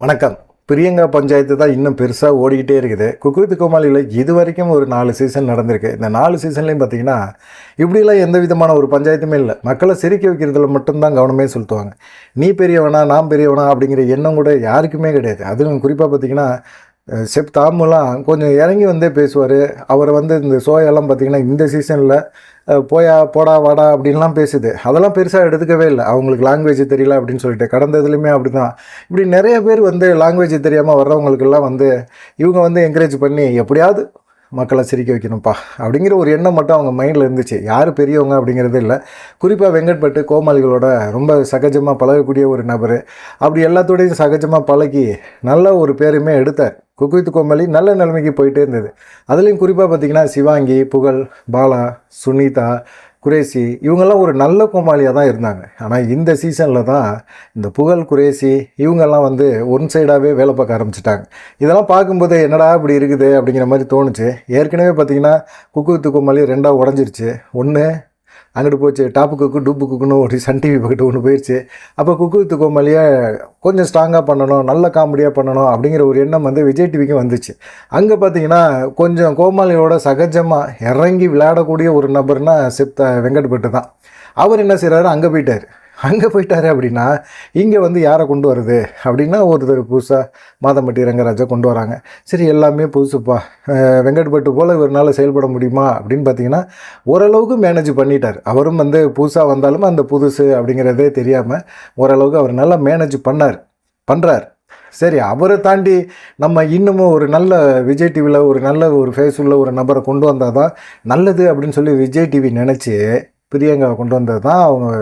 வணக்கம். பிரியங்கா பஞ்சாயத்து தான் இன்னும் பெருசாக ஓடிக்கிட்டே இருக்குது. குக் வித் கோமாளியில் இது வரைக்கும் ஒரு 4 சீசன் நடந்திருக்கு. இந்த 4 சீசன்லேயும் பார்த்தீங்கன்னா இப்படிலாம் எந்த விதமான ஒரு பஞ்சாயத்துமே இல்லை. மக்களை சிரிக்க வைக்கிறதுல மட்டும்தான் கவனமே செலுத்துவாங்க. நீ பெரியவனா நான் பெரியவனா அப்படிங்கிற எண்ணம் கூட யாருக்குமே கிடையாது. அதுவும் குறிப்பாக பார்த்தீங்கன்னா செப் தாமுலாம் கொஞ்சம் இறங்கி வந்தே பேசுவார். அவரை இந்த சோயெல்லாம் பார்த்திங்கன்னா இந்த சீசனில் போயா போடா வாடா அப்படின்லாம் பேசுது. அதெல்லாம் பெருசாக எடுத்துக்கவே இல்லை. அவங்களுக்கு லாங்குவேஜ் தெரியல அப்படின்னு சொல்லிட்டு கடந்த இதுலேயுமே அப்படி தான். இப்படி நிறைய பேர் லாங்குவேஜ் தெரியாமல் வர்றவங்களுக்கெல்லாம் இவங்க என்கரேஜ் பண்ணி எப்படியாவது மக்களை சிரிக்க வைக்கணும்ப்பா அப்படிங்கிற ஒரு எண்ணம் மட்டும் அவங்க மைண்டில் இருந்துச்சு. யார் பெரியவங்க அப்படிங்கிறது இல்லை. குறிப்பாக வெங்கட்பட்டு கோமாளிகளோட ரொம்ப சகஜமாக பழகக்கூடிய ஒரு நபர். அப்படி எல்லாத்தோடையும் சகஜமாக பழகி நல்ல ஒரு பேருமே எடுத்தார். குக் வித் கோமாளி நல்ல நிலைமைக்கு போயிட்டே இருந்தது. அதுலேயும் குறிப்பாக பார்த்திங்கன்னா சிவாங்கி, புகழ், பாலா, சுனிதா, குரேசி இவங்கெல்லாம் ஒரு நல்ல கோமாளியாக தான் இருந்தாங்க. ஆனால் இந்த சீசனில் தான் இந்த புகழ், குரேசி இவங்கெல்லாம் ஒன் சைடாகவே வேலை பார்க்க ஆரம்பிச்சிட்டாங்க. இதெல்லாம் பார்க்கும்போது என்னடா இப்படி இருக்குது அப்படிங்கிற மாதிரி தோணுச்சு. ஏற்கனவே பார்த்திங்கன்னா குக் வித் கோமாளி 2ஆக உடஞ்சிருச்சு. ஒன்று அங்கிட்டு போச்சு, டாப்பு குக்கு டூப்பு குக்குன்னு ஒரு சன் டிவி பக்கத்து ஒன்று போயிடுச்சு. அப்போ குக் வித் கோமாளியை கொஞ்சம் ஸ்ட்ராங்காக பண்ணணும், நல்ல காமெடியாக பண்ணணும் அப்படிங்கிற ஒரு எண்ணம் விஜய் டிவிக்கும் வந்துச்சு. அங்கே பார்த்தீங்கன்னா கொஞ்சம் கோமாளியோட சகஜமாக இறங்கி விளையாடக்கூடிய ஒரு நபர்னா வெங்கட்பட்டு தான். அவர் என்ன செய்கிறாரு, அங்கே போயிட்டார் அப்படின்னா இங்கே யாரை கொண்டு வருது அப்படின்னா ஒருத்தர் புதுசாக மாதம்பட்டி ரங்கராஜா கொண்டு வராங்க. சரி, எல்லாமே புதுசுப்பா, வெங்கட்பட்டு போல் இவரால் செயல்பட முடியுமா அப்படின்னு பார்த்தீங்கன்னா ஓரளவுக்கு மேனேஜ் பண்ணிட்டார். அவரும் புதுசாக வந்தாலும் அந்த புதுசு அப்படிங்கிறதே தெரியாமல் ஓரளவுக்கு அவர் நல்லா மேனேஜ் பண்ணுறார். சரி, அவரை தாண்டி நம்ம இன்னமும் ஒரு நல்ல விஜய் டிவியில் ஒரு நல்ல ஒரு ஃபேஸ் உள்ள ஒரு நபரை கொண்டு வந்தால் தான் நல்லது அப்படின்னு சொல்லி விஜய் டிவி நினச்சி பிரியங்காவை கொண்டு வந்தது தான் அவங்க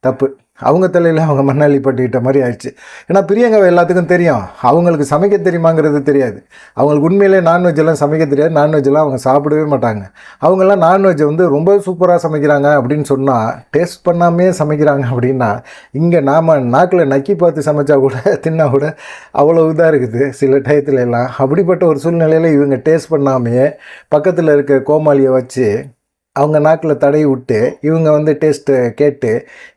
தப்பு. அவங்க தலையில் அவங்க மண்ணாளி பட்டுக்கிட்ட மாதிரி ஆயிடுச்சு. ஏன்னா பிரியங்காவை எல்லாத்துக்கும் தெரியும், அவங்களுக்கு சமைக்க தெரியுமாங்கிறது தெரியாது. அவங்களுக்கு உண்மையிலே நான்வெஜ்ஜெல்லாம் சமைக்க தெரியாது. நான்வெஜ்ஜெல்லாம் அவங்க சாப்பிடவே மாட்டாங்க. அவங்கெல்லாம் நான்வெஜ்ஜை ரொம்ப சூப்பராக சமைக்கிறாங்க அப்படின்னு சொன்னால் டேஸ்ட் பண்ணாமே சமைக்கிறாங்க. அப்படின்னா இங்கே நாம் நாக்கில் நக்கி பார்த்து சமைச்சா கூட தின்னா கூட அவ்வளோ இதாக இருக்குது சில டயத்துல எல்லாம். அப்படிப்பட்ட ஒரு சூழ்நிலையில் இவங்க டேஸ்ட் பண்ணாமையே பக்கத்தில் இருக்க கோமாளியை வச்சு அவங்க நாக்கில் தடவி விட்டு இவங்க டேஸ்ட்டு கேட்டு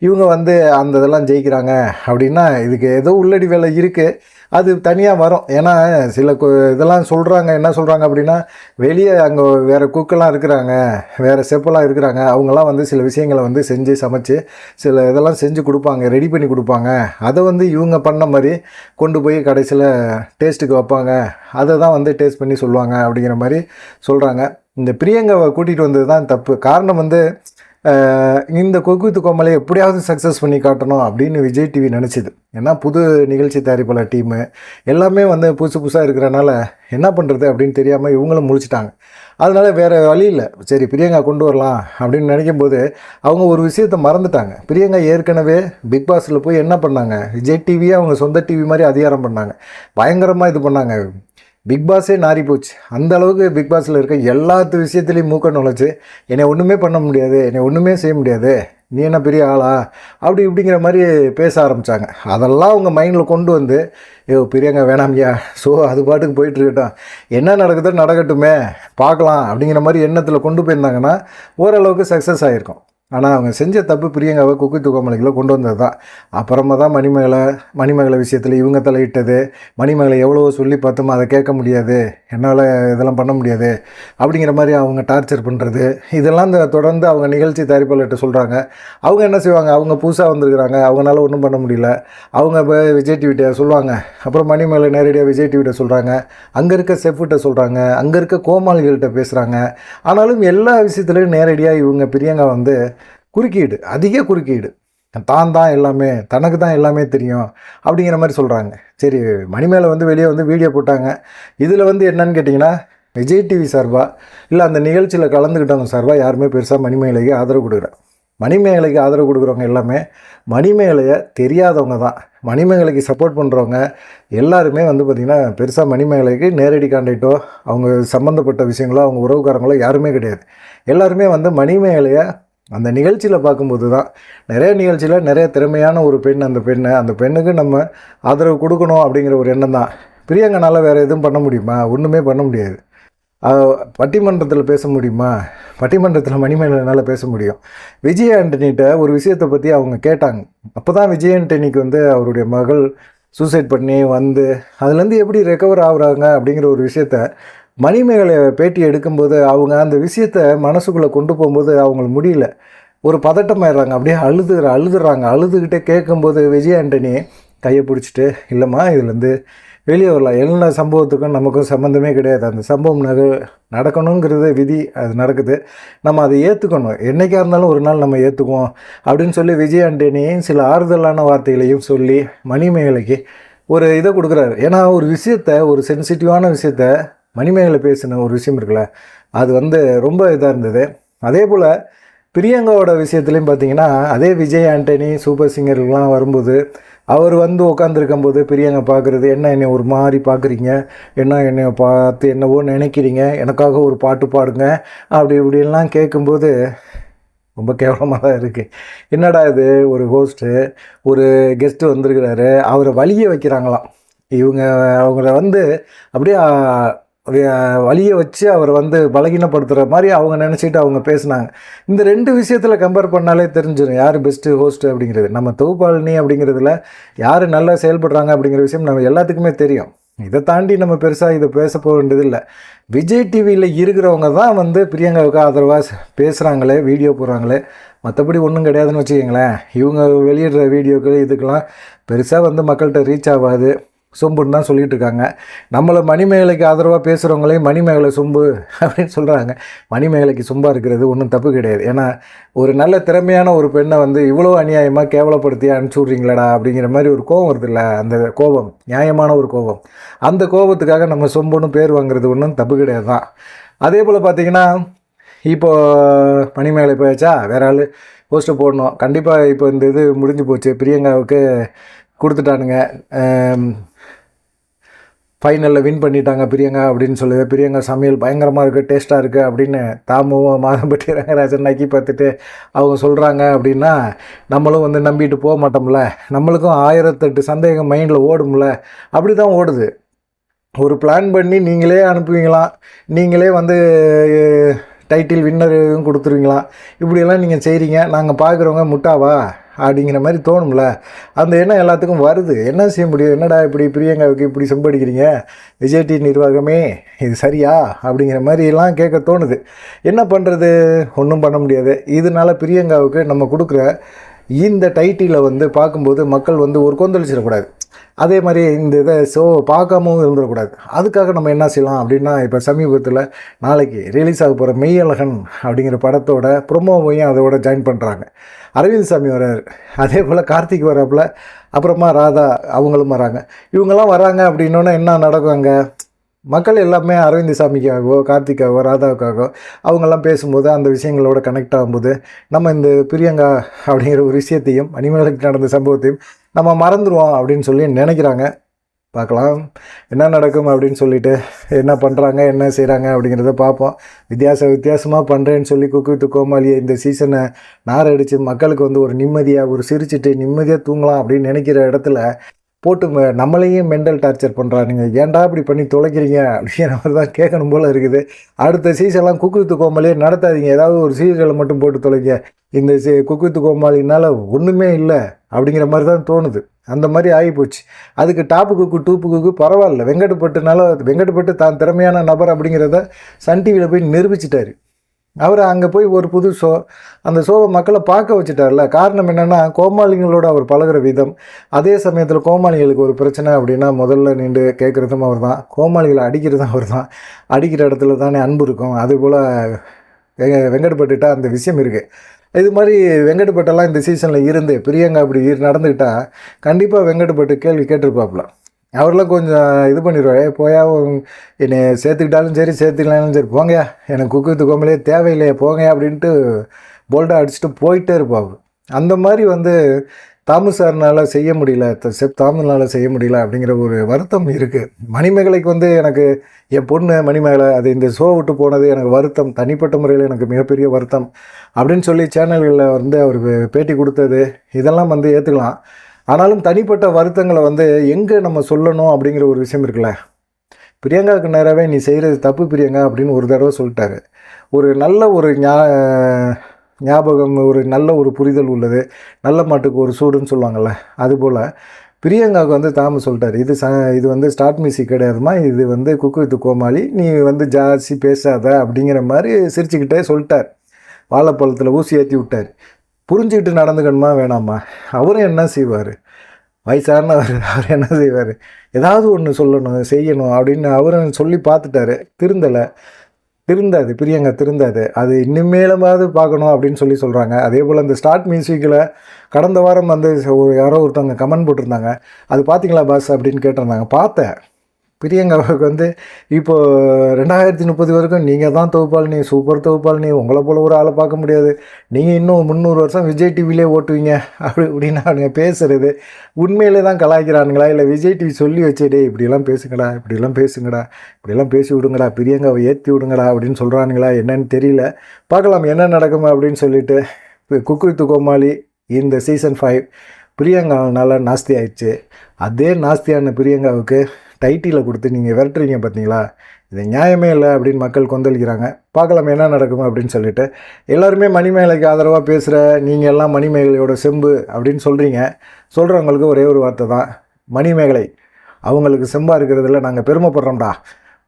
இவங்க அந்த இதெல்லாம் ஜெயிக்கிறாங்க. அப்படின்னா இதுக்கு ஏதோ உள்ளடி வேலை இருக்குது, அது தனியாக வரும். ஏன்னா சில இதெல்லாம் சொல்கிறாங்க. என்ன சொல்கிறாங்க அப்படின்னா, வெளியே அங்கே வேறு குக்கெல்லாம் இருக்கிறாங்க, வேறு செப்பெல்லாம் இருக்கிறாங்க. அவங்கெல்லாம் சில விஷயங்களை செஞ்சு சமைச்சு சில இதெல்லாம் செஞ்சு கொடுப்பாங்க, ரெடி பண்ணி கொடுப்பாங்க. அதை இவங்க பண்ண மாதிரி கொண்டு போய் கடைசியில் டேஸ்ட்டுக்கு வைப்பாங்க. அதை தான் டேஸ்ட் பண்ணி சொல்லுவாங்க அப்படிங்கிற மாதிரி சொல்கிறாங்க. இந்த பிரியங்காவை கூட்டிகிட்டு வந்தது தான் தப்பு. காரணம் இந்த குக் வித் கோமாளி எப்படியாவது சக்ஸஸ் பண்ணி காட்டணும் அப்படின்னு விஜய் டிவி நினச்சிது. ஏன்னா புது நிகழ்ச்சி தயாரிப்பாளர் டீமு எல்லாமே புதுசு புதுசாக இருக்கிறனால என்ன பண்ணுறது அப்படின்னு தெரியாமல் இவங்களும் முழிச்சிட்டாங்க. அதனால் வேறு வழி இல்லை, சரி பிரியங்கா கொண்டு வரலாம் அப்படின்னு நினைக்கும் போது அவங்க ஒரு விஷயத்தை மறந்துட்டாங்க. பிரியங்கா ஏற்கனவே பிக் பாஸில் போய் என்ன பண்ணாங்க, விஜய் டிவியே அவங்க சொந்த டிவி மாதிரி அதிகாரம் பண்ணாங்க, பயங்கரமாக இது பண்ணாங்க. பிக் பாஸே நாரி போச்சு. அந்த அளவுக்கு பிக் பாஸில் இருக்க எல்லாத்து விஷயத்துலேயும் மூக்க நுழைச்சி என்னை ஒன்றுமே பண்ண முடியாது, என்னை ஒன்றுமே செய்ய முடியாது, நீ என்ன பெரிய ஆளா அப்படி இப்படிங்கிற மாதிரி பேச ஆரம்பித்தாங்க. அதெல்லாம் அவங்க மைண்டில் கொண்டு பிரியங்கா வேணாம்யா, ஸோ அது பாட்டுக்கு போயிட்டுருக்கட்டும், என்ன நடக்குதோ நடக்கட்டுமே பார்க்கலாம் அப்படிங்கிற மாதிரி எண்ணத்தில் கொண்டு போயிருந்தாங்கன்னா ஓரளவுக்கு சக்ஸஸ் ஆகிருக்கும். ஆனால் அவங்க செஞ்ச தப்பு பிரியங்காவை குக் வித் கோமாளிகளை கொண்டு வந்தது தான். அப்புறமா தான் மணிமேகலை விஷயத்தில் இவங்க தலையிட்டது. மணிமேகலை எவ்வளவோ சொல்லி பார்த்தோமோ அதை கேட்க முடியாது, என்னால் இதெல்லாம் பண்ண முடியாது அப்படிங்கிற மாதிரி அவங்க டார்ச்சர் பண்ணுறது, இதெல்லாம் தொடர்ந்து அவங்க நிகழ்ச்சி தயாரிப்பாளர்கிட்ட சொல்கிறாங்க. அவங்க என்ன செய்வாங்க, அவங்க புதுசாக வந்திருக்கிறாங்க, அவங்களால ஒன்றும் பண்ண முடியல, அவங்க இப்போ விஜய் டிவிட்ட சொல்லுவாங்க. அப்புறம் மணிமேகலை நேரடியாக விஜய் டிவிட்ட சொல்கிறாங்க, அங்கே இருக்க செஃப்கிட்ட சொல்கிறாங்க, அங்கே இருக்க கோமாளிகள்கிட்ட பேசுகிறாங்க. ஆனாலும் எல்லா விஷயத்துலையும் நேரடியாக இவங்க பிரியங்கா குறுக்கீடு, அதிக குறுக்கீடு, தான் எல்லாமே, தனக்கு தான் எல்லாமே தெரியும் அப்படிங்கிற மாதிரி சொல்கிறாங்க. சரி, மணிமேலை வெளியே வீடியோ போட்டாங்க. இதில் என்னன்னு கேட்டிங்கன்னா விஜய் டிவி சார்பாக இல்லை அந்த நிகழ்ச்சியில் கலந்துக்கிட்டவங்க சார்பாக யாருமே பெருசாக மணிமேகலைக்கு ஆதரவு கொடுக்குறேன். மணிமேகலைக்கு ஆதரவு கொடுக்குறவங்க எல்லாமே மணிமேகலையை தெரியாதவங்க தான். மணிமேகலைக்கு சப்போர்ட் பண்ணுறவங்க எல்லாருமே பார்த்திங்கன்னா பெருசாக மணிமேகலைக்கு நேரடி கான்டாக்டோ அவங்க சம்மந்தப்பட்ட விஷயங்களோ அவங்க உறவுக்காரங்களோ யாருமே கிடையாது. எல்லாருமே மணிமேகலையை அந்த நிகழ்ச்சியில் பார்க்கும்போது தான் நிறைய நிகழ்ச்சியில் நிறைய திறமையான ஒரு பெண், அந்த பெண்ணுக்கு நம்ம ஆதரவு கொடுக்கணும் அப்படிங்கிற ஒரு எண்ணம் தான். பிரியங்கனால வேறு எதுவும் பண்ண முடியுமா? ஒன்றுமே பண்ண முடியாது. பட்டிமன்றத்தில் பேச முடியுமா? பட்டிமன்றத்தில் மணிமேகலைனால் பேச முடியும். விஜய் ஆண்டனிகிட்ட ஒரு விஷயத்தை பற்றி அவங்க கேட்டாங்க. அப்போ தான் விஜய் ஆண்டனிக்கு அவருடைய மகள் சூசைட் பண்ணி வந்து அதுலேருந்து எப்படி ரெக்கவர் ஆகுறாங்க அப்படிங்கிற ஒரு விஷயத்த மணிமேகலை பேட்டி எடுக்கும்போது அவங்க அந்த விஷயத்த மனசுக்குள்ளே கொண்டு போகும்போது அவங்களுக்கு முடியல. ஒரு பதட்டமாயிடுறாங்க. அப்படியே அழுதுறாங்க. அழுதுகிட்டே கேட்கும்போது விஜய் ஆண்டனி கையை பிடிச்சிட்டு, இல்லைம்மா இதுலேருந்து வெளியே வரலாம். எல்லா சம்பவத்துக்கும் நமக்கும் சம்மந்தமே கிடையாது. அந்த சம்பவம் நடக்கணுங்கிறது விதி, அது நடக்குது. நம்ம அதை ஏற்றுக்கணும். என்றைக்காக இருந்தாலும் ஒரு நாள் நம்ம ஏற்றுக்குவோம் அப்படின்னு சொல்லி விஜய் ஆண்டனியும் சில ஆறுதலான வார்த்தைகளையும் சொல்லி மணிமேகலைக்கு ஒரு இதை கொடுக்குறாரு. ஏன்னா ஒரு விஷயத்த, ஒரு சென்சிட்டிவான விஷயத்த மணிமேகலை பேசின ஒரு விஷயம் இருக்குல்ல, அது ரொம்ப இதாக இருந்தது. அதே போல் பிரியங்காவோட விஷயத்துலையும் பார்த்தீங்கன்னா, அதே விஜய் ஆண்டனி சூப்பர் சிங்கர்லாம் வரும்போது அவர் உட்காந்துருக்கும்போது பிரியங்கா பார்க்குறது, என்ன என்னை ஒரு மாதிரி பார்க்குறீங்க, என்ன என்னை பார்த்து என்னவோ நினைக்கிறீங்க, எனக்காக ஒரு பாட்டு பாடுங்க அப்படி இப்படின்லாம் கேட்கும்போது ரொம்ப கேவலமாக தான் இருக்குது. என்னடா இது, ஒரு ஹோஸ்ட்டு ஒரு கெஸ்ட்டு வந்திருக்கிறாரு, அவரை வலிய வைக்கிறாங்களாம். இவங்க அவங்கள அப்படியே வலிய வச்சு அவர் பலகீனப்படுத்துகிற மாதிரி அவங்க நினச்சிட்டு அவங்க பேசுனாங்க. இந்த 2 விஷயத்தில் கம்பேர் பண்ணாலே தெரிஞ்சிடும் யார் பெஸ்ட்டு ஹோஸ்ட்டு அப்படிங்கிறது. நம்ம தொகுப்பாளினி அப்படிங்கிறதுல யார் நல்லா செயல்படுறாங்க அப்படிங்கிற விஷயம் நம்ம எல்லாத்துக்குமே தெரியும். இதை தாண்டி நம்ம பெருசாக இதை பேச போக வேண்டியதில்லை. விஜய் டிவியில் இருக்கிறவங்க தான் பிரியங்காவுக்கு ஆதரவாக பேசுகிறாங்களே, வீடியோ போடுறாங்களே, மற்றபடி ஒன்றும் கிடையாதுன்னு வச்சுக்கோங்களேன். இவங்க வெளியிடுற வீடியோக்கள் இதுக்கெல்லாம் பெருசாக மக்கள்கிட்ட ரீச் ஆகாது, சொம்புன்னு தான் சொல்லிகிட்டு இருக்காங்க. நம்மளை மணிமேகலைக்கு ஆதரவாக பேசுகிறவங்களையும் மணிமேகலை சொம்பு அப்படின்னு சொல்கிறாங்க. மணிமேகலைக்கு சொம்பாக இருக்கிறது ஒன்றும் தப்பு கிடையாது. ஏன்னா ஒரு நல்ல திறமையான ஒரு பெண்ணை இவ்வளோ அநியாயமாக கேவலப்படுத்தி அனுப்பிச்சி விட்றீங்களடா அப்படிங்கிற மாதிரி ஒரு கோபம் வருது இல்லை, அந்த கோபம் நியாயமான ஒரு கோபம். அந்த கோபத்துக்காக நம்ம சொம்புன்னு பேர் வாங்குறது ஒன்றும் தப்பு கிடையாது தான். அதே போல் பார்த்திங்கன்னா, இப்போது மணிமேகலை போயாச்சா, வேறு ஆள் போஸ்ட்டை போடணும். கண்டிப்பாக இப்போ இந்த இது முடிஞ்சு போச்சு, பிரியங்காவுக்கு கொடுத்துட்டானுங்க, ஃபைனலில் வின் பண்ணிட்டாங்க பிரியங்கா அப்படின்னு சொல்லுது. பிரியங்கா சமையல் பயங்கரமாக இருக்குது, டேஸ்ட்டாக இருக்குது அப்படின்னு தாமுவும் மாதம்பட்டி ரங்கராஜன் நக்கி பார்த்துட்டு அவங்க சொல்கிறாங்க. அப்படின்னா நம்மளும் நம்பிட்டு போக மாட்டோம்ல, நம்மளுக்கும் 1008 சந்தேகம் மைண்டில் ஓடும்ல. அப்படி தான் ஓடுது. ஒரு பிளான் பண்ணி நீங்களே அனுப்புவீங்களாம், நீங்களே டைட்டில் வின்னரும் கொடுத்துருவீங்களாம். இப்படியெல்லாம் நீங்கள் செய்கிறீங்க, நாங்கள் பார்க்குறவங்க முட்டாவா அப்படிங்கிற மாதிரி தோணும்ல. அந்த எண்ணம் எல்லாத்துக்கும் வருது. என்ன செய்ய முடியும், என்னடா இப்படி பிரியங்காவுக்கு இப்படி செம்படிக்கிறீங்க, விஜய் டிவி நிர்வாகமே இது சரியா அப்படிங்கிற மாதிரிலாம் கேட்க தோணுது. என்ன பண்ணுறது, ஒன்றும் பண்ண முடியாது. இதனால் பிரியங்காவுக்கு நம்ம கொடுக்குற இந்த டைட்டிலை பார்க்கும்போது மக்கள் ஒரு கொந்தளிச்சிடக்கூடாது. அதே மாதிரி இந்த இதை பார்க்காமவும் இருந்துடக்கூடாது. அதுக்காக நம்ம என்ன செய்யலாம் அப்படின்னா, இப்போ சமீபத்தில் நாளைக்கு ரிலீஸ் ஆக போகிற மெய்யழகன் அப்படிங்கிற படத்தோட ப்ரொமோவையும் அதோட ஜாயின் பண்ணுறாங்க. அரவிந்த் சாமி வர்றாரு, அதே போல் கார்த்திக் வர்றாப்புல, அப்புறமா ராதா அவங்களும் வராங்க. இவங்கெல்லாம் வராங்க அப்படின்னோன்னா என்ன நடக்கும், அங்கே மக்கள் எல்லாமே அரவிந்த் சாமிக்காகவோ கார்த்திக்காகவோ ராதாவுக்காகவோ அவங்கெல்லாம் பேசும்போது அந்த விஷயங்களோட கனெக்ட் ஆகும்போது நம்ம இந்த பிரியங்கா அப்படிங்கிற ஒரு விஷயத்தையும் மணிமேகலைக்கு நடந்த சம்பவத்தையும் நம்ம மறந்துடுவோம் அப்படின்னு சொல்லி நினைக்கிறாங்க. பார்க்கலாம் என்ன நடக்கும் அப்படின்னு சொல்லிட்டு, என்ன பண்ணுறாங்க என்ன செய்கிறாங்க அப்படிங்கிறத பார்ப்போம். வித்தியாசமாக பண்ணுறேன்னு சொல்லி குக்கு வித் கோமாளியை இந்த சீசனை நாரடித்து மக்களுக்கு ஒரு நிம்மதியாக ஒரு சிரிச்சிட்டு நிம்மதியாக தூங்கலாம் அப்படின்னு நினைக்கிற இடத்துல போட்டு நம்மளையும் மென்டல் டார்ச்சர் பண்ணுறானுங்க. ஏன்டா இப்படி பண்ணி தொலைக்கிறீங்க அப்படிங்கிற மாதிரி தான் கேட்கணும் போல் இருக்குது. அடுத்த சீசன்லாம் குக்கு வித் கோமாளியே நடத்தாதீங்க, ஏதாவது ஒரு சீரியலை மட்டும் போட்டு தொலைங்க. இந்த குக்கு வித் கோமாளினால் ஒன்றுமே இல்லை அப்படிங்கிற மாதிரி தான் தோணுது. அந்த மாதிரி ஆகிப்போச்சு. அதுக்கு டாப்பு குக்கு டூப்பு குக்கு பரவாயில்ல, வெங்கடப்பட்டு தான் திறமையான நபர் அப்படிங்கிறத சன் டிவியில் போய் நிரூபிச்சிட்டாரு. அவர் அங்கே போய் ஒரு புது ஷோ, அந்த ஷோவை மக்களை பார்க்க வச்சுட்டார்ல. காரணம் என்னென்னா, கோமாளிகளோடு அவர் பழகிற விதம். அதே சமயத்தில் கோமாளிகளுக்கு ஒரு பிரச்சனை அப்படின்னா முதல்ல நின்று கேட்குறதும் அவர் தான், கோமாளிகளை அடிக்கிறதும் அவர் தான். அடிக்கிற இடத்துல தானே அன்பு இருக்கும். அதுபோல் வெங்கடப்பட்டுட்டா அந்த விஷயம் இருக்குது. இது மாதிரி வெங்கடப்பட்டெல்லாம் இந்த சீசனில் இருந்து பிரியங்கா அப்படி நடந்துக்கிட்டால் கண்டிப்பாக வெங்கடப்பட்டு கேள்வி கேட்டிருப்பாப்புல. அவரெல்லாம் கொஞ்சம் இது பண்ணிடுவார், போயா என்னை சேர்த்துக்கிட்டாலும் சரி சேர்த்துக்கலாலும் சரி போங்கயா, எனக்கு குக்கு வித் கோமாளியே தேவையில்லையே போங்கயா அப்படின்ட்டு போல்டாக அடிச்சுட்டு போயிட்டே இருப்பாங்க. அந்த மாதிரி தாமு சார்னால் செய்ய முடியல, தாமுனால் செய்ய முடியல அப்படிங்கிற ஒரு வருத்தம் இருக்குது. மணிமேகலைக்கு எனக்கு என் பொண்ணு மணிமேகலை அது இந்த ஷோ விட்டு போனது எனக்கு வருத்தம், தனிப்பட்ட முறையில் எனக்கு மிகப்பெரிய வருத்தம் அப்படின்னு சொல்லி சேனல்களில் அவர் பேட்டி கொடுத்தது இதெல்லாம் ஏற்றுக்கலாம். ஆனாலும் தனிப்பட்ட வருத்தங்களை எங்கே நம்ம சொல்லணும் அப்படிங்கிற ஒரு விஷயம் இருக்குல்ல. பிரியங்காவுக்கு நேராகவே நீ செய்கிறது தப்பு பிரியங்கா அப்படின்னு ஒரு தடவை சொல்லிட்டாரு. ஒரு நல்ல ஒரு ஞாபகம், ஒரு நல்ல ஒரு புரிதல் உள்ளது. நல்ல மாட்டுக்கு ஒரு சூடுன்னு சொல்லுவாங்கள்ல, அதுபோல் பிரியங்காவுக்கு வந்து தாமு சொல்லிட்டார், இது வந்து ஸ்டார்ட் மியூசிக் கிடையாதுமா, இது வந்து குக்கு வித்து கோமாளி, நீ வந்து ஜாஸ்தி பேசாத அப்படிங்கிற மாதிரி சிரிச்சுக்கிட்டே சொல்லிட்டார். வாழைப்பழத்தில் ஊசி ஏற்றி விட்டார். புரிஞ்சுக்கிட்டு நடந்துக்கணுமா வேணாமா? அவரும் என்ன செய்வார்? வயசானவர், அவர் என்ன செய்வார்? ஏதாவது ஒன்று சொல்லணும், செய்யணும் அப்படின்னு அவரும் சொல்லி பார்த்துட்டாரு. திருந்தாது, பிரியங்கா திருந்தாது. அது இனிமேலமாவது பார்க்கணும் அப்படின்னு சொல்கிறாங்க. அதே போல் இந்த ஸ்டார்ட் மியூசிக்கில் கடந்த வாரம் வந்து யாரோ ஒருத்தவங்க கமெண்ட் போட்டிருந்தாங்க, அது பார்த்தீங்களா பாஸ் அப்படின்னு கேட்டிருந்தாங்க. பார்த்தேன். பிரியங்காவுக்கு வந்து இப்போது 2030 வரைக்கும் நீங்கள் தான் தொகுப்பாளினி, சூப்பர் தொகுப்பாளினி, உங்களை போல் ஒரு ஆளை பார்க்க முடியாது, நீங்கள் இன்னும் 300 வருஷம் விஜய் டிவிலே ஓட்டுவீங்க அப்படின்னு அவனுங்க பேசுகிறது உண்மையிலே தான் கலாய்க்கிறானுங்களா, இல்லை விஜய் டிவி சொல்லி வச்சேடே இப்படிலாம் பேசுங்கடா, இப்படிலாம் பேசுங்கடா, இப்படிலாம் பேசி விடுங்கடா, பிரியங்காவை ஏற்றி விடுங்கடா அப்படின்னு சொல்கிறானுங்களா என்னன்னு தெரியல. பார்க்கலாம் என்ன நடக்கும் அப்படின்னு சொல்லிட்டு. குக்கு வித்து கோமாளி இந்த சீசன் 5 பிரியங்காவனால நாஸ்தி ஆயிடுச்சு. அதே நாஸ்தியான பிரியங்காவுக்கு டைட்டில் கொடுத்து நீங்கள் விரட்டுறீங்க பார்த்தீங்களா, இது நியாயமே இல்லை அப்படின்னு மக்கள் கொந்தளிக்கிறாங்க. பார்க்கலாம் என்ன நடக்கும் அப்படின்னு சொல்லிட்டு. எல்லாருமே மணிமேகலைக்கு ஆதரவாக பேசுகிற நீங்கள் எல்லாம் மணிமேகலையோட செம்பு அப்படின்னு சொல்கிறவங்களுக்கு ஒரே ஒரு வார்த்தை தான், மணிமேகலை அவங்களுக்கு செம்பாக இருக்கிறதுல நாங்கள் பெருமைப்படுறோம்டா,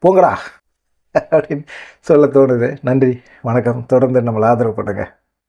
போங்கடா அப்படின்னு சொல்ல தோணுது. நன்றி, வணக்கம். தொடர்ந்து நம்மளை ஆதரவு பண்ணுங்கள்.